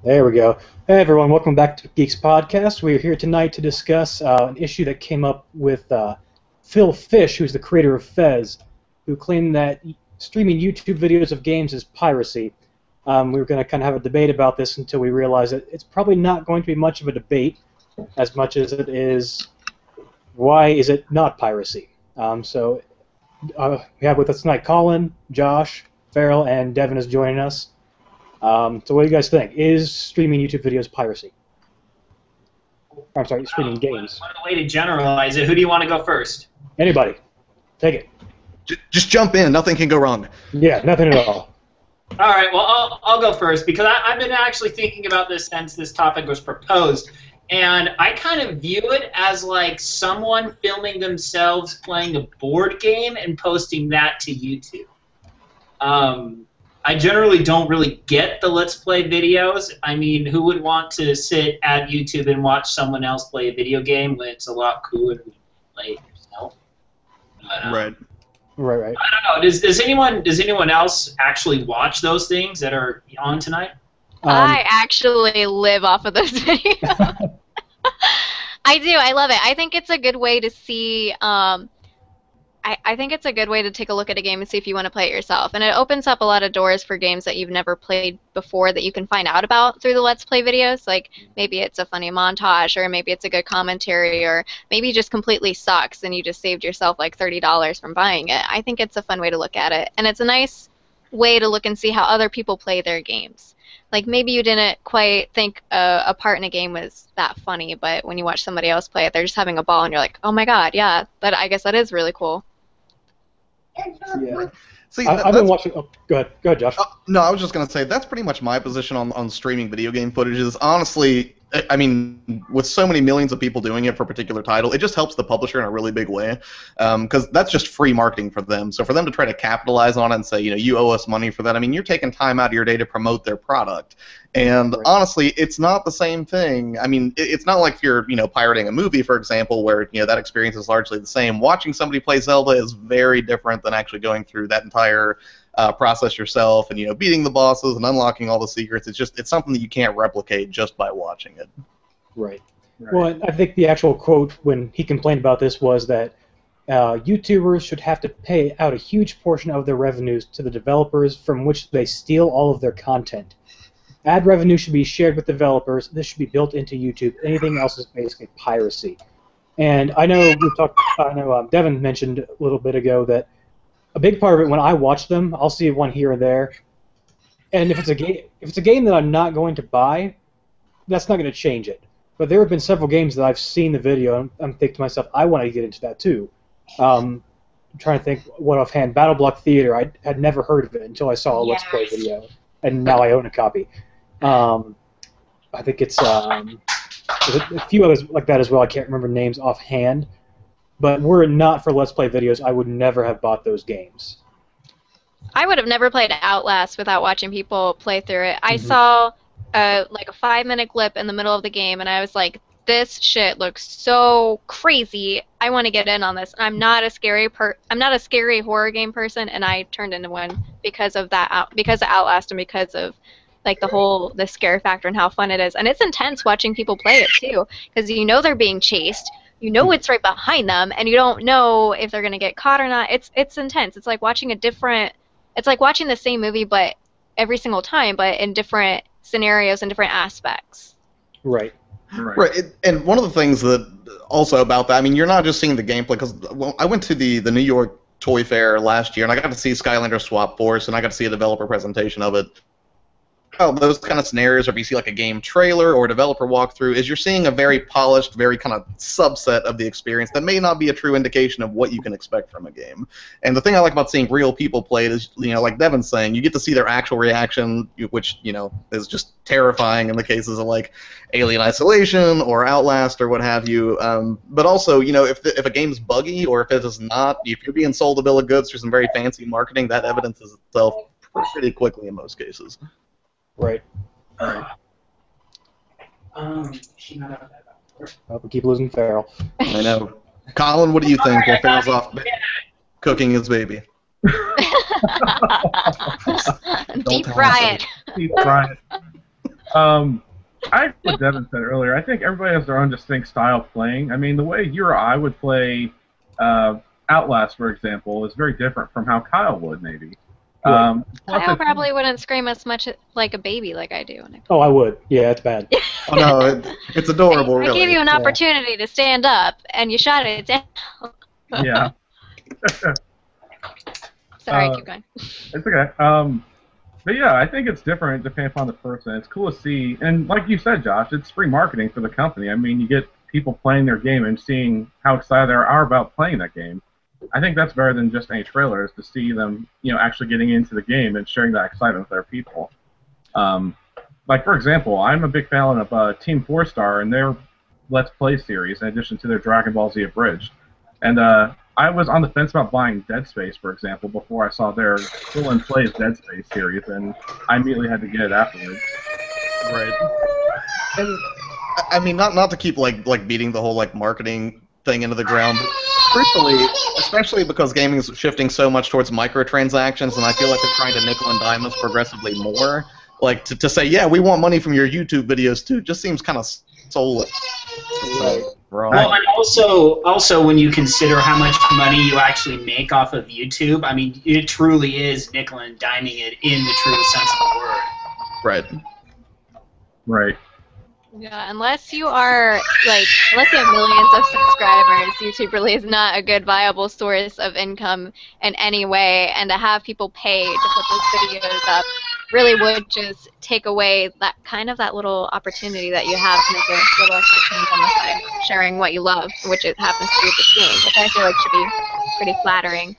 There we go. Hey everyone, welcome back to Geeks Podcast. We're here tonight to discuss an issue that came up with Phil Fish, who's the creator of Fez, who claimed that streaming YouTube videos of games is piracy. We were going to kind of have a debate about this until we realized that it's probably not going to be much of a debate as much as it is why is it not piracy. So we have with us tonight Collin, Josh, Farrell, and Devann is joining us. So what do you guys think? Is streaming YouTube videos piracy? I'm sorry, streaming games. What a way to generalize it. Who do you want to go first? Anybody. Take it. Just jump in. Nothing can go wrong. Yeah, nothing at all. All right, well, I'll go first because I've been actually thinking about this since this topic was proposed. And I kind of view it as like someone filming themselves playing a board game and posting that to YouTube. I generally don't really get the Let's Play videos. I mean, who would want to sit at YouTube and watch someone else play a video game when it's a lot cooler than play it yourself? But, Right. I don't know. Does anyone else actually watch those things that are on tonight? I actually live off of those videos. I do. I love it. I think it's a good way to see. I think it's a good way to take a look at a game and see if you want to play it yourself. And it opens up a lot of doors for games that you've never played before that you can find out about through the Let's Play videos. Like maybe it's a funny montage, or maybe it's a good commentary, or maybe it just completely sucks and you just saved yourself like $30 from buying it. I think it's a fun way to look at it. And it's a nice way to look and see how other people play their games. Like maybe you didn't quite think a part in a game was that funny, but when you watch somebody else play it, they're just having a ball and you're like, oh my god, yeah, I guess that is really cool. Yeah. See, I've been watching. Oh, go ahead, Josh. No, I was just gonna say that's pretty much my position on streaming video game footage. Is honestly, I mean, with so many millions of people doing it for a particular title, it just helps the publisher in a really big way, because that's just free marketing for them. So for them to try to capitalize on it and say, you owe us money for that, I mean, you're taking time out of your day to promote their product. And honestly, it's not the same thing. I mean, it's not like if you're, pirating a movie, for example, where, that experience is largely the same. Watching somebody play Zelda is very different than actually going through that entire process yourself and, beating the bosses and unlocking all the secrets. It's something that you can't replicate just by watching it. Right. Well, I think the actual quote when he complained about this was that YouTubers should have to pay out a huge portion of their revenues to the developers from which they steal all of their content. Ad revenue should be shared with developers. This should be built into YouTube. Anything else is basically piracy. And I know Devann mentioned a little bit ago that a big part of it when I watch them, I'll see one here or there. And if it's a game that I'm not going to buy, that's not going to change it. But there have been several games that I've seen the video and I'm thinking to myself, I want to get into that too. I'm trying to think what offhand. Battle Block Theater, I had never heard of it until I saw a Let's Play video, and now I own a copy. I think it's there's a few others like that as well. I can't remember names offhand. But were it not for Let's Play videos, I would never have bought those games. I would have never played Outlast without watching people play through it. I saw like a 5-minute clip in the middle of the game, and I was like, "This shit looks so crazy. I want to get in on this." I'm not a scary horror game person, and I turned into one because of that, because of Outlast, and because of like the scare factor and how fun it is. And it's intense watching people play it too, because they're being chased. It's right behind them, and you don't know if they're gonna get caught or not. It's intense. It's like watching it's like watching the same movie, but every single time, but in different scenarios and different aspects. Right. And one of the things that also about that, I mean, you're not just seeing the gameplay, because I went to the New York Toy Fair last year, and I got to see Skylander Swap Force, and I got to see a developer presentation of it. Those kind of scenarios, or if you see like a game trailer or a developer walkthrough, is you're seeing a very polished, very kind of subset of the experience that may not be a true indication of what you can expect from a game. And the thing I like about seeing real people play it is, like Devann's saying, you get to see their actual reaction, which, is just terrifying in the cases of like Alien Isolation or Outlast or what have you. But also, if a game's buggy or if it is not, if you're being sold a bill of goods through some very fancy marketing, that evidences itself pretty quickly in most cases. Right. We keep losing Farrell. I know. Collin, what do you think? When Farrell's off cooking his baby. Deep fry it. Deep fry it. I what Devann said earlier. I think everybody has their own distinct style of playing. I mean, the way you or I would play Outlast, for example, is very different from how Kyle would, maybe. Kyle probably wouldn't scream as much like a baby like I do. Oh, I would. Yeah, it's bad. Oh no, it's adorable. I really. gave you an opportunity to stand up, and you shot it down. Yeah. Sorry, keep going. It's okay. But yeah, I think it's different depending upon the person. It's cool to see, and like you said, Josh, it's free marketing for the company. I mean, you get people playing their game and seeing how excited they are about playing that game. I think that's better than just any trailers, to see them, actually getting into the game and sharing that excitement with their people. Like, for example, I'm a big fan of Team 4-Star and their Let's Play series, in addition to their Dragon Ball Z Abridged. And I was on the fence about buying Dead Space, for example, before I saw their Collin Plays Dead Space series, and I immediately had to get it afterwards. Right. And I mean, not to keep like beating the whole marketing thing into the ground, but truthfully, especially because gaming is shifting so much towards microtransactions, and I feel like they're trying to nickel and dime us progressively more. Like to say, yeah, we want money from your YouTube videos too, just seems kind of soulless. Well, and also when you consider how much money you actually make off of YouTube, I mean, it truly is nickel and diming it in the true sense of the word. Right. Right. Yeah, unless you have millions of subscribers, YouTube really is not a good viable source of income in any way, and to have people pay to put those videos up really would just take away that little opportunity that you have to make a little extra change on the side, sharing what you love, which it happens to be this game, which I feel like should be pretty flattering.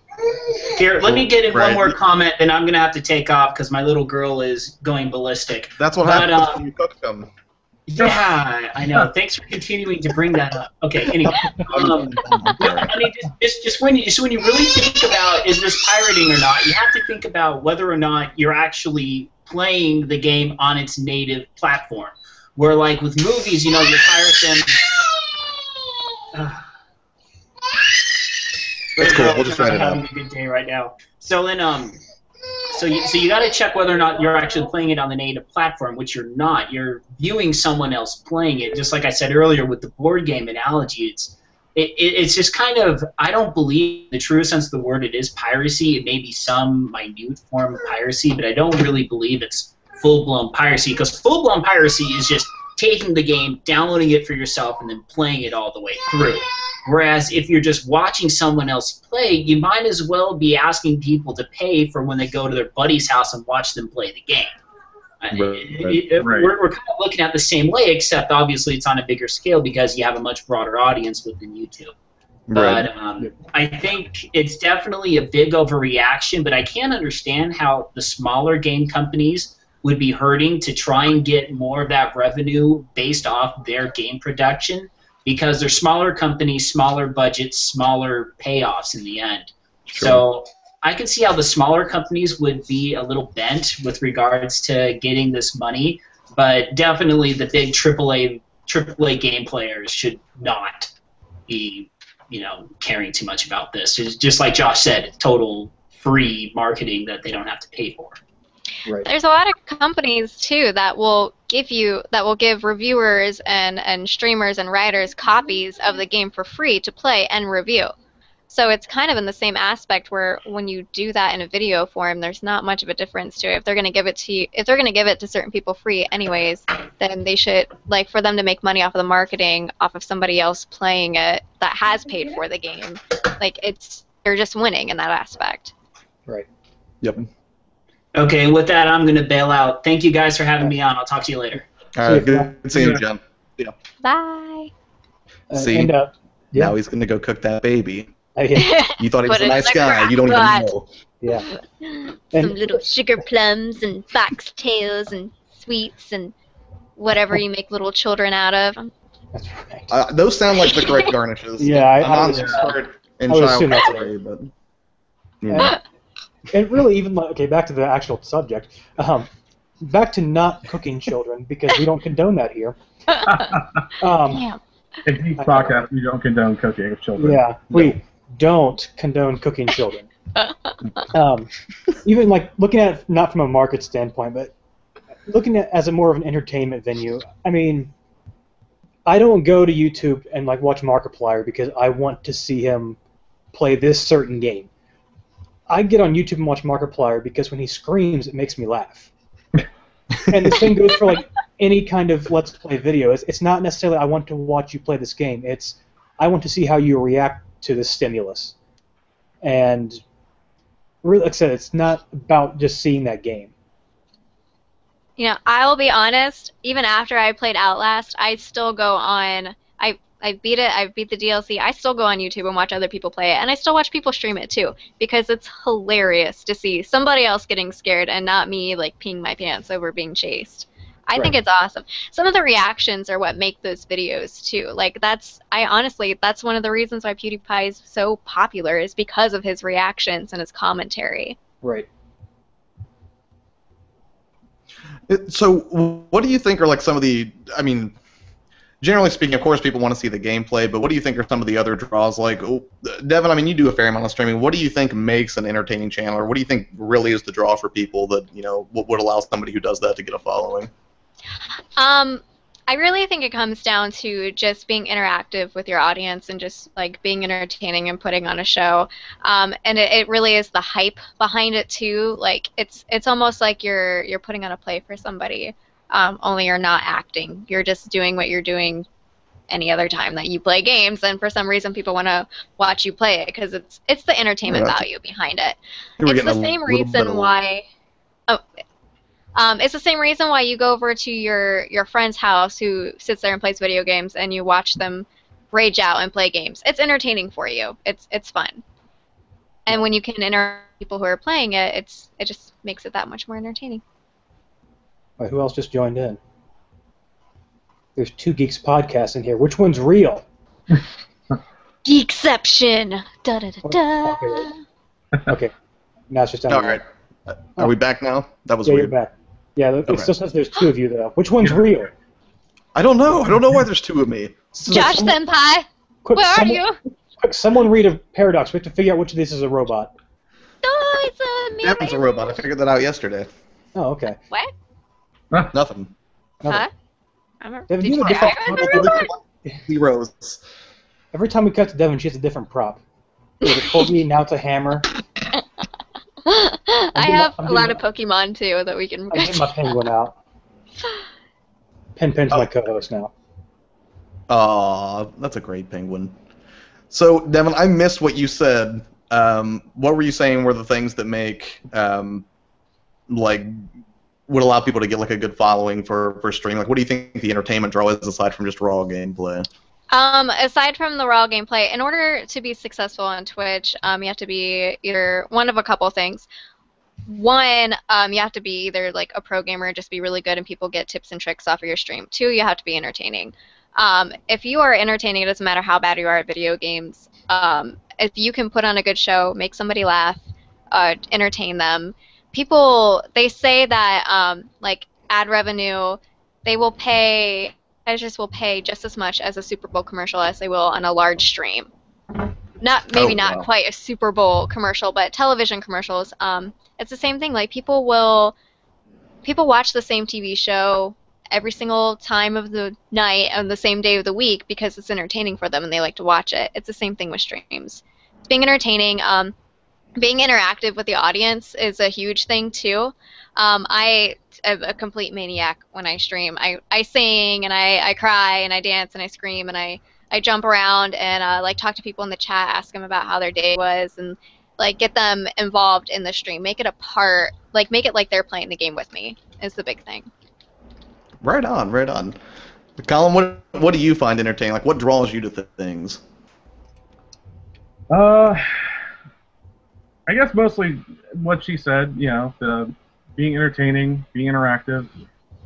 Here, let me get in one more comment, then I'm going to have to take off because my little girl is going ballistic. That's what happens when you cook them. Yeah, I know. Thanks for continuing to bring that up. Okay, anyway. I mean, just when you really think about is this pirating or not, you have to think about whether or not you're actually playing the game on its native platform. Where, like, with movies, you pirate them. It's cool. We'll just write it having a good day right now. So then, So you got to check whether or not you're actually playing it on the native platform, which you're not. You're viewing someone else playing it. Just like I said earlier with the board game analogy, it's just kind of, I don't believe in the true sense of the word it is piracy. It may be some minute form of piracy, but I don't really believe it's full-blown piracy, because full-blown piracy is just taking the game, downloading it for yourself, and then playing it all the way through. Whereas if you're just watching someone else play, you might as well be asking people to pay for when they go to their buddy's house and watch them play the game. We're kind of looking at the same way, except obviously it's on a bigger scale because you have a much broader audience within YouTube. But I think it's definitely a big overreaction, but I can understand how the smaller game companies would be hurting to try and get more of that revenue based off their game production, because they're smaller companies, smaller budgets, smaller payoffs in the end. Sure. So I can see how the smaller companies would be a little bent with regards to getting this money, but definitely the big AAA game players should not be, caring too much about this. It's just like Josh said, it's total free marketing that they don't have to pay for. Right. There's a lot of companies too that will give reviewers and streamers and writers copies of the game for free to play and review. So it's kind of in the same aspect where when you do that in a video form, there's not much of a difference to it. If they're going to give it to you, if they're going to give it to certain people free anyways, then they should, for them to make money off of the marketing off of somebody else playing it that has paid for the game. They're just winning in that aspect. Right. Yep. Okay, and with that, I'm going to bail out. Thank you guys for having me on. I'll talk to you later. All right, good seeing you, John. Yeah. Bye. See, now he's going to go cook that baby. Yeah. You thought he was a nice guy. You don't even know. Yeah. Some little sugar plums and foxtails and sweets and whatever you make little children out of. That's right. Those sound like the correct garnishes. Yeah, I was expert in child play, but yeah. And really, even back to the actual subject. Back to not cooking children, because we don't condone that here. Yeah. In Geeks podcast, we don't condone cooking of children. Yeah, we don't condone cooking children. Even looking at it not from a market standpoint, but looking at as a more of an entertainment venue, I mean, I don't go to YouTube and like watch Markiplier because I want to see him play this certain game. I get on YouTube and watch Markiplier because when he screams, it makes me laugh. And the same goes for like any kind of Let's Play video. It's not necessarily I want to watch you play this game. It's I want to see how you react to this stimulus. And really, like I said, it's not about just seeing that game. You know, I'll be honest, even after I played Outlast, I still go on, I beat it, I beat the DLC, I still go on YouTube and watch other people play it, and I still watch people stream it too, because it's hilarious to see somebody else getting scared and not me, like, peeing my pants over being chased. I think it's awesome. Some of the reactions are what make those videos too. Like, honestly, that's one of the reasons why PewDiePie is so popular, is because of his reactions and his commentary. Right. So, what do you think are like some of the? I mean, generally speaking, of course, people want to see the gameplay, but what do you think are some of the other draws? Like, Devann, I mean, you do a fair amount of streaming. What do you think makes an entertaining channel, or what do you think really is the draw for people that would allow somebody who does that to get a following? I really think it comes down to just being interactive with your audience and just like being entertaining and putting on a show. And it really is the hype behind it too. Like it's almost like you're putting on a play for somebody. Only you're not acting. You're just doing what you're doing any other time that you play games, and for some reason people want to watch you play it because it's the entertainment value behind it. It's the same reason why. It's the same reason why you go over to your friend's house who sits there and plays video games and you watch them rage out and play games. It's entertaining for you. It's fun. And when you can interact with people who are playing it, it just makes it that much more entertaining. All right, who else just joined in? There's 2 Geeks podcasts in here. Which one's real? Geekception. Da da da da. Okay. Now it's just all right. Are we back now? That was weird. You're back. Yeah, it still says there's 2 of you, though. Which one's real? I don't know. I don't know why there's 2 of me. Josh Senpai, where are you? Quick, someone read a paradox. We have to figure out which of these is a robot. Oh, it's a me. Devin's a robot. I figured that out yesterday. Oh, okay. What? Nothing. Huh? Devann, you have a different Zeros. Every time we cut to Devann, she has a different prop. It was a Pokey, now it's a hammer. I have a lot of Pokemon, too, that we can I'm getting my penguin out. Pen's my co-host now. Aw, that's a great penguin. So, Devann, I missed what you said. What were you saying were the things that make, like, would allow people to get, like, a good following for streaming? Like, what do you think the entertainment draw is aside from just raw gameplay? Aside from the raw gameplay, in order to be successful on Twitch, you have to be either one of a couple things. One, you have to be either like a pro gamer, just be really good and people get tips and tricks off of your stream. 2, you have to be entertaining. If you are entertaining, it doesn't matter how bad you are at video games. If you can put on a good show, make somebody laugh, entertain them. People, they say that like ad revenue, they will pay. Editors will pay just as much as a Super Bowl commercial as they will on a large stream. Not quite a Super Bowl commercial, but television commercials. It's the same thing. Like people watch the same TV show every single time of the night on the same day of the week because it's entertaining for them and they like to watch it. It's the same thing with streams. It's being entertaining. Being interactive with the audience is a huge thing too. I am a complete maniac when I stream. I sing and I cry and I dance and I scream and I jump around and like talk to people in the chat, ask them about how their day was, and like get them involved in the stream. Make it a part, like make it like they're playing the game with me is the big thing. Right on, right on. Collin, what do you find entertaining? Like, what draws you to things? I guess mostly what she said. The being entertaining, being interactive.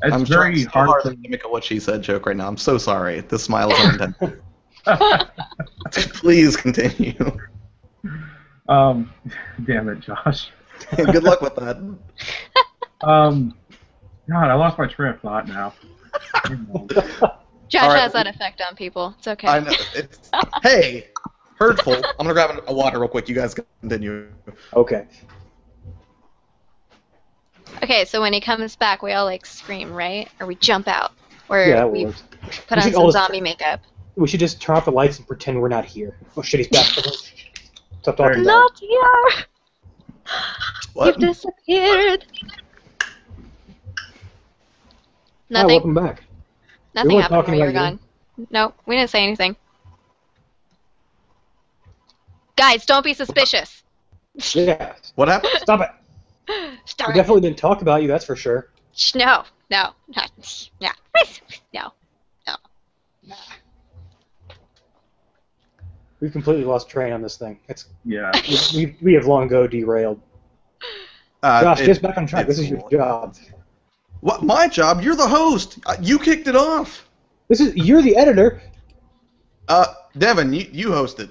It's very hard to make a what she said joke right now. I'm so sorry. The smile is unintended. Please continue. Damn it, Josh. Good luck with that. God, I lost my train of thought now. Josh has that effect on people. It's okay. I know. Hey, hurtful. I'm gonna grab a water real quick. You guys continue. Okay. Okay, so when he comes back, we all like scream, right? Or we jump out, or Yeah, that we works. put We on should some all zombie makeup. We should just turn off the lights and pretend we're not here. Oh shit, he's back. Stop There talking you about Not here. What? You've disappeared. Hi, Nothing. welcome back. Nothing weren't happened talking while you were about gone. No, we didn't say anything. Guys, don't be suspicious. Yeah. What happened? Stop it. Stop We it. definitely didn't talk about you, that's for sure. No, no, not, no. We've completely lost train on this thing. Yeah. We have long ago derailed. Josh, get back on track. This is your job. What? My job? You're the host. You kicked it off. You're the editor. Devann, you host it.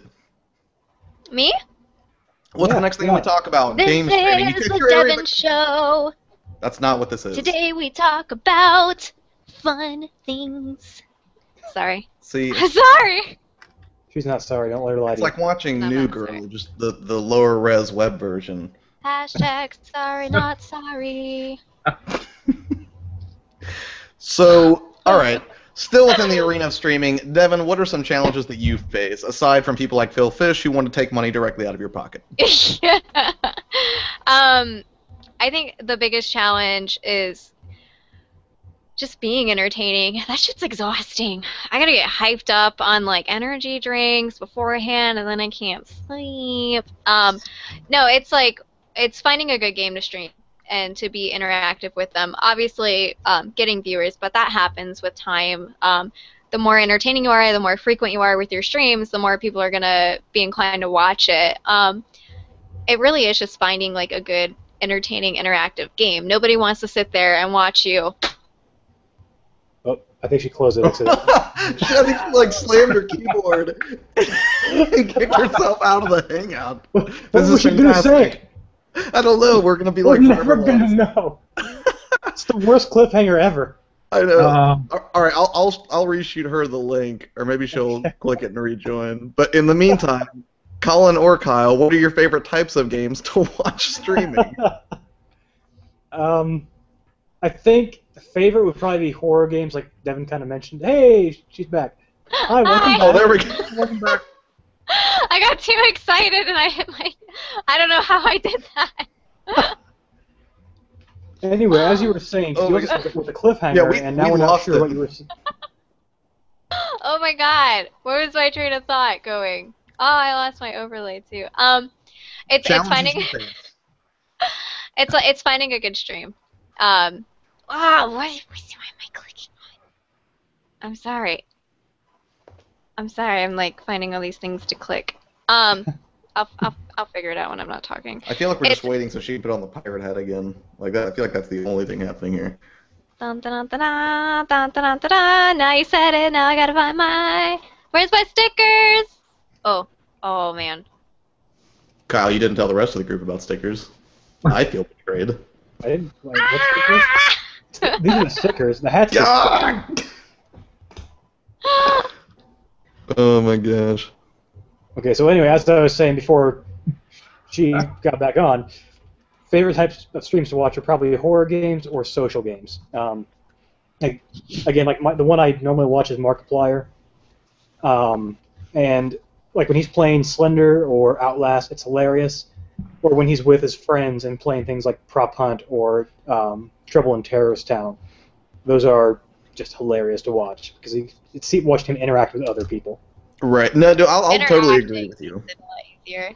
Me? What's the next thing we talk about? This Game streaming. is the Devann Show. That's not what this is. Today we talk about fun things. Sorry. See, Sorry. She's not sorry. Don't let her lie it's to you. like watching No, New I'm Girl, sorry. just the lower res web version. Hashtag sorry, not sorry. So, all right. Still within the arena of streaming, Devann, what are some challenges that you face, aside from people like Phil Fish who want to take money directly out of your pocket? I think the biggest challenge is just being entertaining. That shit's exhausting. I gotta get hyped up on like energy drinks beforehand, and then I can't sleep. No, it's finding a good game to stream and to be interactive with them. Obviously, getting viewers, but that happens with time. The more entertaining you are, the more frequent you are with your streams, the more people are gonna be inclined to watch it. It really is just finding like a good, entertaining, interactive game. Nobody wants to sit there and watch you. Oh, I think she closed it. I think she like slammed her keyboard and kicked herself out of the hangout. What was she gonna say? I don't know. We're gonna be We're like never forever gonna lost. know. It's the worst cliffhanger ever. I know. All right, I'll reshoot her the link, or maybe she'll click it and rejoin. But in the meantime, Collin or Kyle, what are your favorite types of games to watch streaming? I think the favorite would probably be horror games, like Devann kind of mentioned. Hey, she's back. Hi, welcome back. Oh, there we go. Welcome back. I got too excited and I hit my... I don't know how I did that. Anyway, as you were saying, she was with the cliffhanger, and now we're not sure what you were saying. Oh my god, where was my train of thought going? Oh, I lost my overlay too. It's finding it's finding a good stream. What am I clicking on? I'm sorry. I'm like finding all these things to click. I'll figure it out when I'm not talking. I feel like we're just waiting so she can put on the pirate hat again. Like that. I feel like that's the only thing happening here. Dun, dun, dun, dun, dun, dun, dun, dun, dun. Now you said it. Now I gotta find where's my stickers? Oh man. Kyle, you didn't tell the rest of the group about stickers. I feel betrayed. I didn't. Like, what stickers? These are the stickers. The hats. Yeah! Oh my gosh. Okay, so anyway, as I was saying before she got back on, favorite types of streams to watch are probably horror games or social games. The one I normally watch is Markiplier, and like when he's playing Slender or Outlast, it's hilarious. Or when he's with his friends and playing things like Prop Hunt or Trouble in Terrorist Town, those are just hilarious to watch because it's watching him interact with other people. Right. No, I'll totally agree with you. Easier.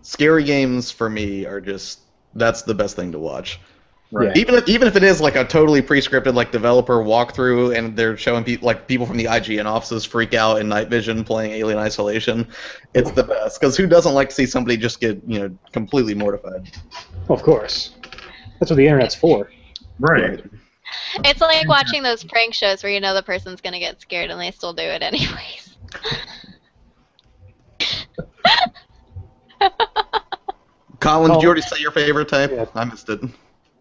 Scary games for me are that's the best thing to watch. Right. Even if it is like a totally pre-scripted like developer walkthrough and they're showing people from the IGN offices freak out in night vision playing Alien Isolation, it's the best because who doesn't like to see somebody just get completely mortified? Of course, that's what the internet's for. Right. It's like watching those prank shows where you know the person's gonna get scared and they still do it anyways. Collin, did you already say your favorite type? Yeah. I missed it.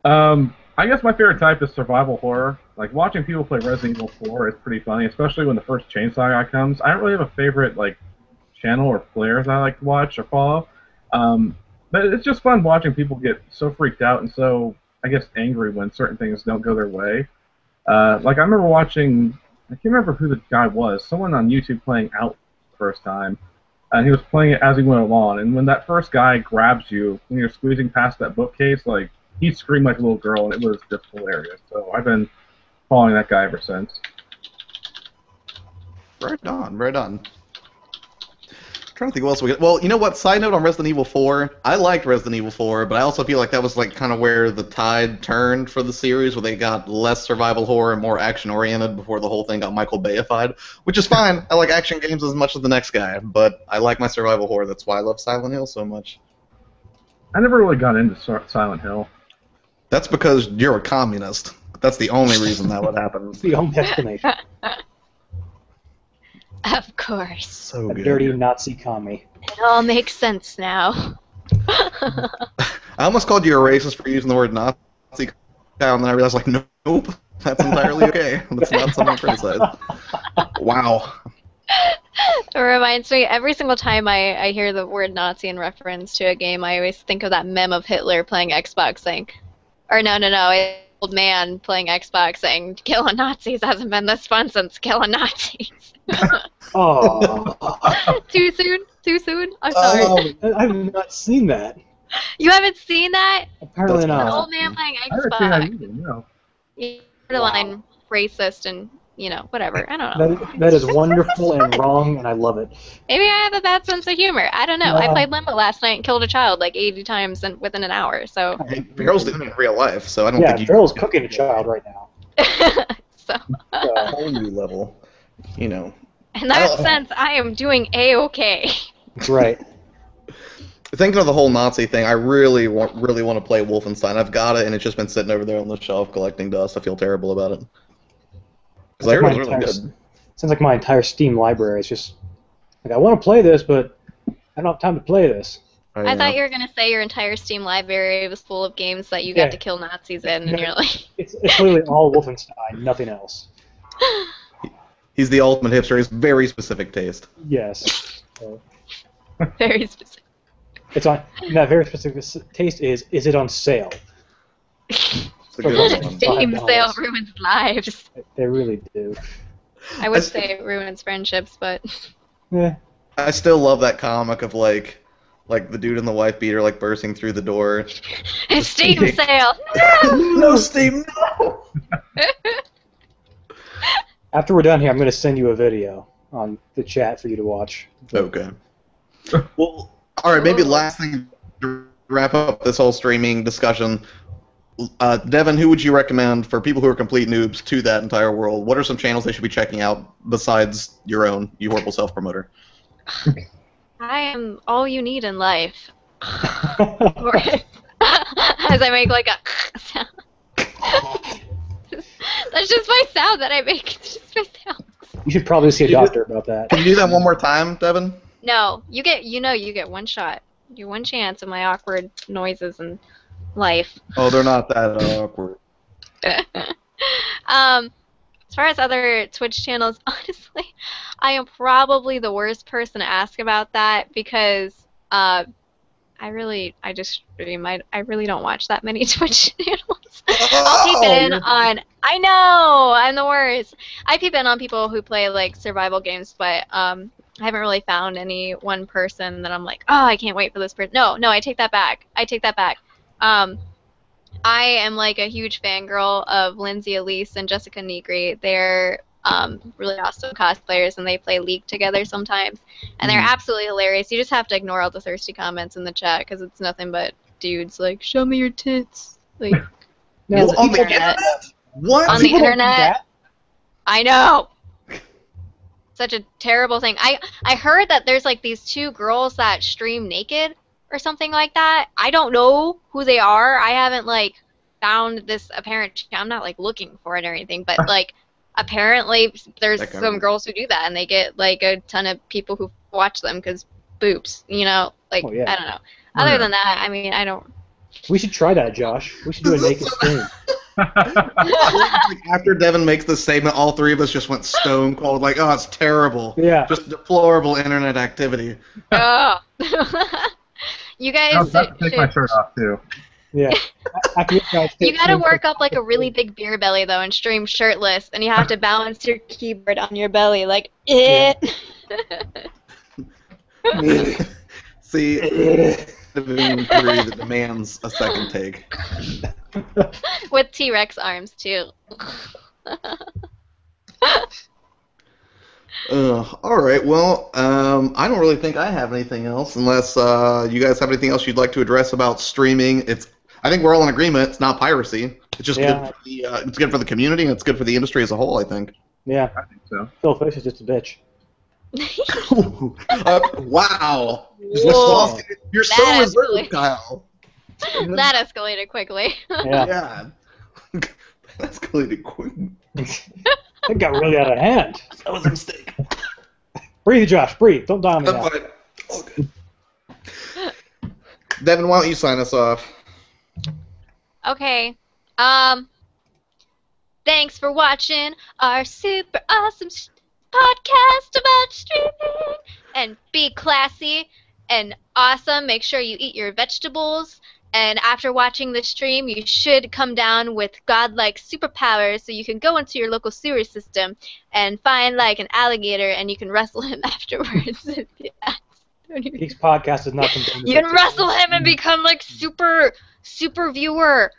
I guess my favorite type is survival horror. Like watching people play Resident Evil 4 is pretty funny, especially when the first Chainsaw guy comes. I don't really have a favorite like channel or players I like to watch or follow, but it's just fun watching people get so freaked out and so I guess, angry when certain things don't go their way. Like, I remember watching, I can't remember who the guy was, someone on YouTube playing Out the first time, and he was playing it as he went along, and when that first guy grabs you, when you're squeezing past that bookcase, like, he screamed like a little girl, and it was just hilarious. So I've been following that guy ever since. Right on, right on. Trying to think what else we get. Well, you know what? Side note on Resident Evil 4. I liked Resident Evil 4, but I also feel like that was like kind of where the tide turned for the series, where they got less survival horror and more action oriented before the whole thing got Michael Bayified, which is fine. I like action games as much as the next guy, but I like my survival horror. That's why I love Silent Hill so much. I never really got into Silent Hill. That's because you're a communist. That's the only reason that would happen. It's the only explanation. Of course. So A good. dirty Nazi commie. It all makes sense now. I almost called you a racist for using the word Nazi, and then I realized, like, nope, that's entirely okay. That's not something to criticize. Wow. It reminds me, every single time I hear the word Nazi in reference to a game, I always think of that meme of Hitler playing Xbox saying, or no, an old man playing Xbox saying, killing Nazis hasn't been this fun since killing Nazis. Oh. Too soon? Too soon? I'm sorry. I have not seen that. You haven't seen that? Apparently An not. old man playing I haven't seen that Xbox. either, no. Borderline racist and, whatever. I don't know. That is wonderful and wrong, and I love it. Maybe I have a bad sense of humor. I don't know. I played Limbo last night and killed a child like 80 times within an hour, so... Hey, Daryl's doing it in real life, so I don't Yeah, think you... Daryl's cooking a child right now. so... a whole new level, In that sense, I am doing A-okay. Right. Thinking of the whole Nazi thing, I really want to play Wolfenstein. I've got it, and it's just been sitting over there on the shelf collecting dust. I feel terrible about it. Because I heard it was really good. Sounds like my entire Steam library is just like, I want to play this, but I don't have time to play this. I thought you were going to say your entire Steam library was full of games that you got to kill Nazis in, and you're like... It's literally all Wolfenstein, nothing else. He's the ultimate hipster. He has very specific taste. Yes. Very specific. It's on that very specific taste is it on sale? It's a good one. Steam sale ruins lives. They really do. I would say it ruins friendships, but... Yeah. I still love that comic of like the dude and the wife beater like bursting through the door. It's Steam sale! No! No, Steam, no! After we're done here, I'm going to send you a video on the chat for you to watch. Okay. Well, all right. Maybe last thing to wrap up this whole streaming discussion. Devann, who would you recommend for people who are complete noobs to that entire world? What are some channels they should be checking out besides your own, you horrible self-promoter? I am all you need in life. As I make like a sound. That's just my sound that I make. It's just my sound. You should probably see a doctor about that. Can you do that one more time, Devann? No, you get one shot. You get one chance of my awkward noises in life. Oh, they're not that awkward. As far as other Twitch channels, honestly, I am probably the worst person to ask about that because I really don't watch that many Twitch channels. I'll peep in on. I know, I'm the worst. I peep in on people who play like survival games, but I haven't really found any one person that I'm like, oh, I can't wait for this person. No, I take that back. I am like a huge fangirl of Lindsay Elise and Jessica Negri. They're really awesome cosplayers, and they play League together sometimes. And they're absolutely hilarious. You just have to ignore all the thirsty comments in the chat because it's nothing but dudes like, show me your tits. Like, No, on the internet? What? on the People don't do internet. that? I know. Such a terrible thing. I heard that there's like these two girls that stream naked or something like that. I don't know who they are. I haven't like found this apparent. I'm not like looking for it or anything, but like apparently there's some girls who do that and they get like a ton of people who watch them because boobs. Like Oh, yeah. I don't know. Other than that, I mean, I don't. We should try that, Josh. We should do a naked stream. After Devann makes this statement, all three of us just went stone cold, like, oh, it's terrible. Yeah. Just deplorable internet activity. Oh. You guys I'll have to take my shirt off too. Yeah. You gotta work up like a really big beer belly though, and stream shirtless, and you have to balance your keyboard on your belly like Yeah. See, Division 3 that demands a second take. With T-Rex arms too. All right. Well, I don't really think I have anything else, unless you guys have anything else you'd like to address about streaming. I think we're all in agreement. It's not piracy. It's just good for the it's good for the community and it's good for the industry as a whole. I think. Yeah. I think so. Phil Fish is just a bitch. Wow. Whoa. You're so That reserved, escalated. Kyle. That escalated quickly. Yeah. That escalated quick. It got really out of hand. That was a mistake. Breathe, Josh. Breathe. Don't die on me now. All good. Devann, why don't you sign us off? Okay. Thanks for watching our super awesome podcast about streaming. And be classy and awesome. Make sure you eat your vegetables. And after watching the stream, you should come down with godlike superpowers so you can go into your local sewer system and find like an alligator and you can wrestle him afterwards. Geeks podcast is not condemned. You can wrestle him and become like super viewer,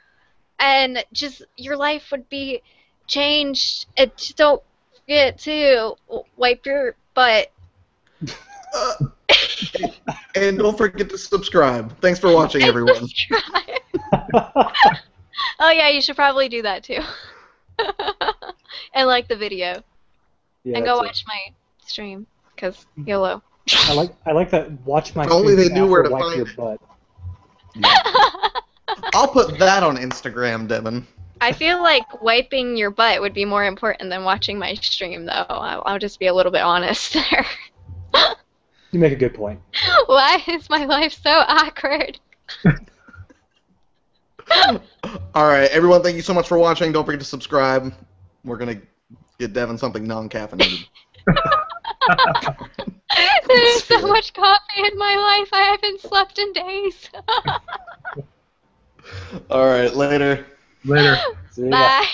and just your life would be changed. And just don't forget to wipe your butt. And don't forget to subscribe. Thanks for watching, everyone. Oh yeah, you should probably do that too. And like the video. Yeah, and go watch my stream, because YOLO. I like that. Watch my. If only they stream knew where after to wipe find your it. butt. I'll put that on Instagram, Devann. I feel like wiping your butt would be more important than watching my stream, though. I'll just be a little bit honest there. You make a good point. Why is my life so awkward? All right, everyone, thank you so much for watching. Don't forget to subscribe. We're going to get Devann something non-caffeinated. There's so much coffee in my life. I haven't slept in days. All right, later. Later. See ya. Bye.